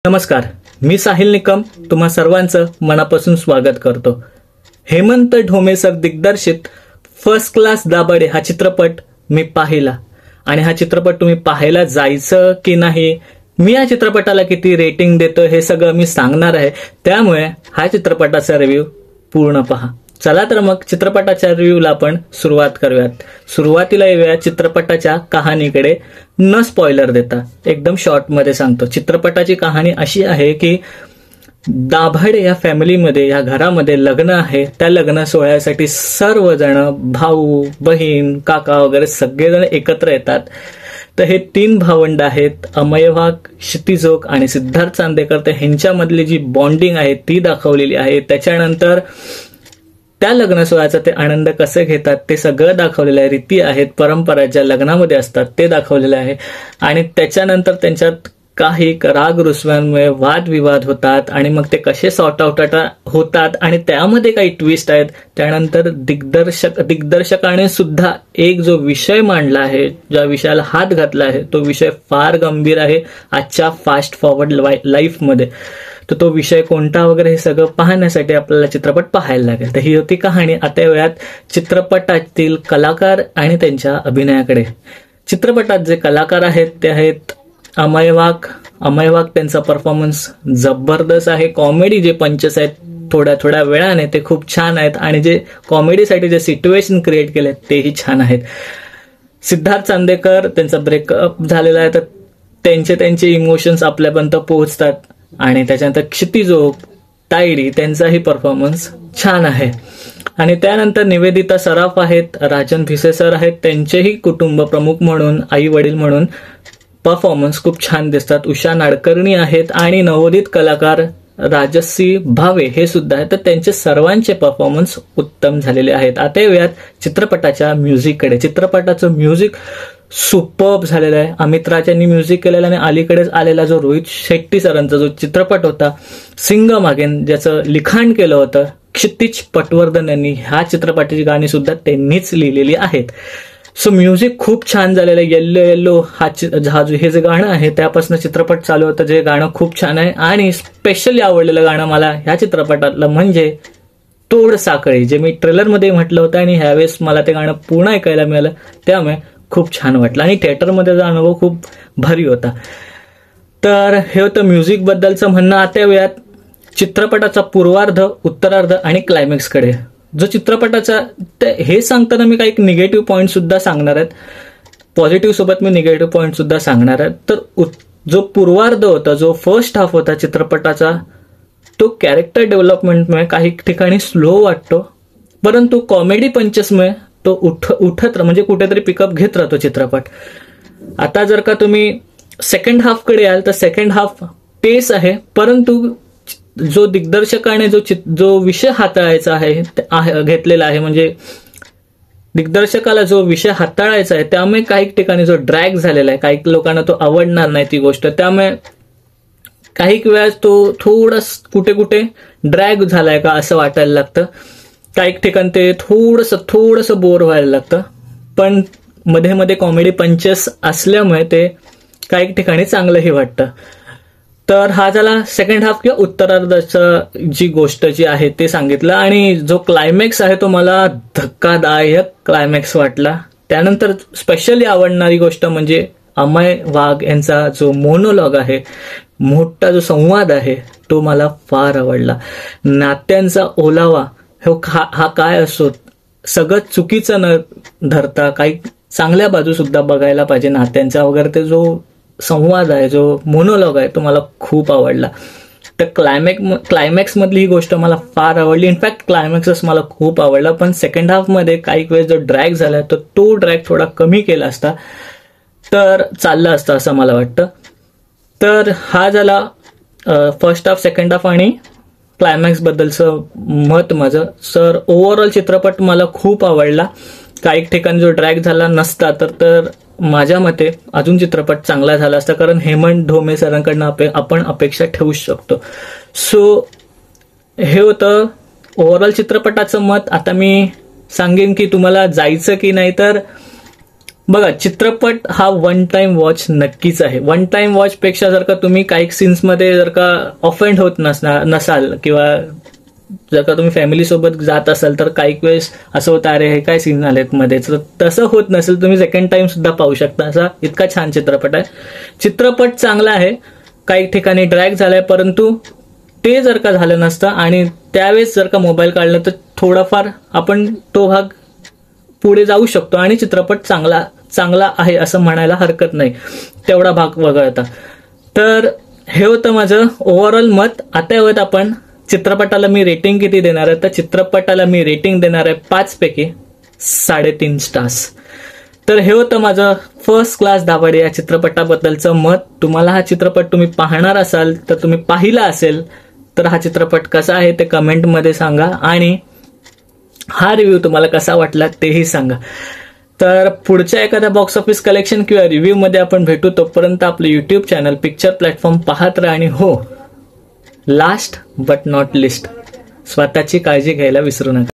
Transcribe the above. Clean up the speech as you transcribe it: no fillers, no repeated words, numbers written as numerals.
नमस्कार, मी साहिल निकम तुम्हा सर्वांचं मनापासून स्वागत करतो। हेमंत ढोमे सर दिग्दर्शित फर्स्ट क्लास दाभाडे हा चित्रपट मी पाहिला आणि हा चित्रपट तुम्ही पाहायला जायचं की नाही, मी या चित्रपटाला किती रेटिंग देतो हे सगळं मी सांगणार आहे। त्यामुळे हा चित्रपटाचा रिव्ह्यू पूर्ण पहा। चला तर मग चित्रपटाच्या रिव्ह्यूला आपण सुरुवात करूयात। सुरुवातीला येऊया चित्रपटाच्या कहाणीकडे न स्पॉइलर देता एकदम शॉर्ट मध्ये सांगतो। चित्रपटाची कहाणी अशी आहे की दाभाडे या फॅमिलीमध्ये या घरामध्ये लग्न आहे। त्या लग्न सोहळ्यासाठी सर्वजण भाऊ बहीण काका वगैरे सगळेजण एकत्र येतात। तर हे तीन भावंड आहेत, अमय वाघ, क्षितिजोग आणि सिद्धार्थ चांदेकर। तर ह्यांच्यामधली जी बॉन्डिंग आहे ती दाखवलेली आहे। त्याच्यानंतर त्या लग्न सोहळ्याचा ते आनंद कसे घेतात ते सगळं दाखवलेलं आहे। रीती आहेत, परंपरा ज्या लग्नामध्ये असतात ते दाखवलेलं आहे। आणि त्याच्यानंतर त्यांच्यात काही राग रुसव्यांमुळे वादविवाद होतात आणि मग ते कसे सॉर्ट आउट होतात आणि त्यामध्ये काही ट्विस्ट आहेत। त्यानंतर दिग्दर्शकाने सुद्धा एक जो विषय मांडला आहे, ज्या विषयाला हात घातला आहे, तो विषय फार गंभीर आहे आजच्या फास्ट फॉरवर्ड लाईफमध्ये। तर तो विषय कोणता वगैरे हे सगळं पाहण्यासाठी आपल्याला चित्रपट पाहायला लागेल। तर ही होती कहाणी। आता वेळात चित्रपटातील कलाकार आणि त्यांच्या अभिनयाकडे। चित्रपटात जे कलाकार आहेत ते आहेत अमय वाघ त्यांचा परफॉर्मन्स जबरदस्त आहे। कॉमेडी जे पंचेस आहेत थोड्या वेळाने ते खूप छान आहेत आणि जे कॉमेडीसाठी जे सिच्युएशन क्रिएट केले तेही छान आहेत। सिद्धार्थ चांदेकर त्यांचा ब्रेकअप झालेला आहे, तर त्यांचे इमोशन्स आपल्यापर्यंत पोहोचतात। आणि त्याच्यानंतर क्षितिजोग तायडी त्यांचाही परफॉर्मन्स छान आहे। आणि त्यानंतर निवेदिता सराफ आहेत, राजन भिसे सर आहेत, त्यांचेही कुटुंब प्रमुख म्हणून आई वडील म्हणून परफॉर्मन्स खूप छान दिसतात। उषा नाडकर्णी आहेत आणि नवोदित कलाकार राजश्री भावे हे सुद्धा आहेत। तर त्यांचे सर्वांचे परफॉर्मन्स उत्तम झालेले आहेत। आता येऊयात चित्रपटाच्या म्युझिककडे। चित्रपटाचं म्युझिक सुपर्ब झालेला आहे। अमित राज यांनी म्युझिक केलेलं आणि अलीकडेच आलेला जो रोहित शेट्टी सरांचा जो चित्रपट होता सिंगमागेन, ज्याचं लिखाण केलं होतं क्षितिज पटवर्धन यांनी, ह्या चित्रपटाची गाणी सुद्धा त्यांनीच लिहिलेली आहेत। सो म्युझिक खूप छान झालेलं आहे। येल्लो येल्लो हे जे गाणं आहे त्यापासून चित्रपट चालू होतं, जे गाणं खूप छान आहे। आणि स्पेशली आवडलेलं गाणं मला ह्या चित्रपटातलं म्हणजे तोड साखळी, जे मी ट्रेलरमध्ये म्हटलं होतं आणि ह्यावेळेस मला ते गाणं पूर्ण ऐकायला मिळालं, त्यामुळे खूप छान वाटलं आणि थिएटरमध्येचा अनुभव खूप भारी होता। तर हे होतं म्युझिक बद्दलचं म्हणणं। आता वेळात चित्रपटाचा पूर्वार्ध, उत्तरार्ध आणि क्लायमॅक्सकडे। जो चित्रपटाचा हे सांगताना मी काही निगेटिव्ह पॉईंट सुद्धा सांगणार आहेत, पॉझिटिव्ह सोबत मी निगेटिव्ह पॉईंट सुद्धा सांगणार आहेत। तर जो पूर्वार्ध होता, जो फर्स्ट हाफ होता चित्रपटाचा, तो कॅरेक्टर डेव्हलपमेंटमुळे काही ठिकाणी स्लो वाटतो, परंतु कॉमेडी पंचेसमुळे तो उठत म्हणजे कुठेतरी पिकअप घेत राहतो चित्रपट। आता जर का तुम्ही सेकंड हाफ कडे याल तर सेकंड हाफ पेस आहे, परंतु जो दिग्दर्शकाने जो विषय हाताळायचा आहे घेतलेला आहे, म्हणजे दिग्दर्शकाला जो विषय हाताळायचा आहे त्यामुळे काही ठिकाणी जो ड्रॅग झालेला आहे, काही लोकांना तो आवडणार नाही ती गोष्ट, त्यामुळे काही वेळा तो कुठे ड्रॅग झालाय का असं वाटायला लागतं। काही ठिकाणी ते थोडंसं बोर व्हायला लागतं, पण मध्ये कॉमेडी पंचेस असल्यामुळे ते काही ठिकाणी चांगलंही वाटतं। तर हा झाला सेकंड हाफ किंवा उत्तरार्धाचं जी गोष्ट जी आहे ते सांगितलं। आणि जो क्लायमॅक्स आहे तो मला धक्कादायक क्लायमॅक्स वाटला। त्यानंतर स्पेशली आवडणारी गोष्ट म्हणजे अमय वाघ यांचा जो मोनोलॉग आहे, मोठा जो संवाद आहे, तो मला फार आवडला। नात्यांचा ओलावा हा काय असतो, सगळं चुकीचं न धरता काही चांगल्या बाजू सुद्धा बघायला पाहिजे नात्यांचा वगैरे, ते जो संवाद आहे, जो मोनोलॉग आहे, तो मला खूप आवडला। तर क्लायमॅक्स मधली ही गोष्ट मला फार आवडली। इनफॅक्ट क्लायमॅक्सच मला खूप आवडला, पण सेकंड हाफ मध्ये काही वेळेस जो ड्रॅग झाला तर तो ड्रॅग थोडा कमी केला असता तर चाललं असतं असं मला वाटतं। तर हा झाला फर्स्ट हाफ, सेकंड हाफ आणि क्लायमॅक्स बद्दलचं मत माझं। सर ओव्हरऑल चित्रपट मला खूप आवडला। काही ठिकाणी जो ड्रॅग झाला नसता तर माझ्या मते अजून चित्रपट चांगला झाला असता, कारण हेमंत ढोमे सरांकडनं आपण अपेक्षा ठेवू शकतो। सो हे होतं ओव्हरऑल चित्रपटाचं मत। आता मी सांगेन की तुम्हाला जायचं की नाही, तर बघा, चित्रपट हा वन टाइम वॉच नक्कीच आहे. वन टाइम वॉच पेक्षा जर का तुम्ही काही सीन्समध्ये जर का ऑफेंड होत नसाल किंवा जर का तुम्ही फॅमिली सोबत जात असाल तर काही वेळेस असं होतं, अरे हे काय सीन आलेत मध्येच, तर तसं होत नसेल तुम्ही सेकंड टाइम सुद्धा पाहू शकता. असा इतका छान चित्रपट आहे. चित्रपट चांगला आहे, काही ठिकाणी ड्रॅग झालाय, परंतु ते जर का झालं नसतं आणि त्यावेळेस जर का मोबाईल काढला तर थोडाफार आपण तो भाग पुढे जाऊ शकतो आणि चित्रपट चांगला आहे असं म्हणायला हरकत नाही तेवढा भाग वगळता. तर हे होतं माझं ओव्हरऑल मत. आता यावत आपण चित्रपटाला मी रेटिंग किती देणार आहे. तर चित्रपटाला मी रेटिंग देणार आहे 5 पैकी 3.5 स्टार्स. तर हे होतं माझं फर्स्ट क्लास दाभाडे या चित्रपटाबद्दलचं मत. तुम्हाला हा चित्रपट तुम्ही पाहणार असाल तर तुम्ही पाहिला असेल तर हा चित्रपट कसा आहे ते कमेंटमध्ये सांगा आणि हा रिव्ह्यू तुम्हाला कसा वाटला तेही सांगा. तर पुढच्या एखाद्या बॉक्स ऑफिस कलेक्शन किंवा रिव्ह्यू मध्ये आपण भेटू. तोपर्यंत आपलं युट्यूब चॅनल पिक्चर प्लॅटफॉर्म पाहत राहा आणि हो, लास्ट बट नॉट लिस्ट, स्वतःची काळजी घ्यायला विसरू नका.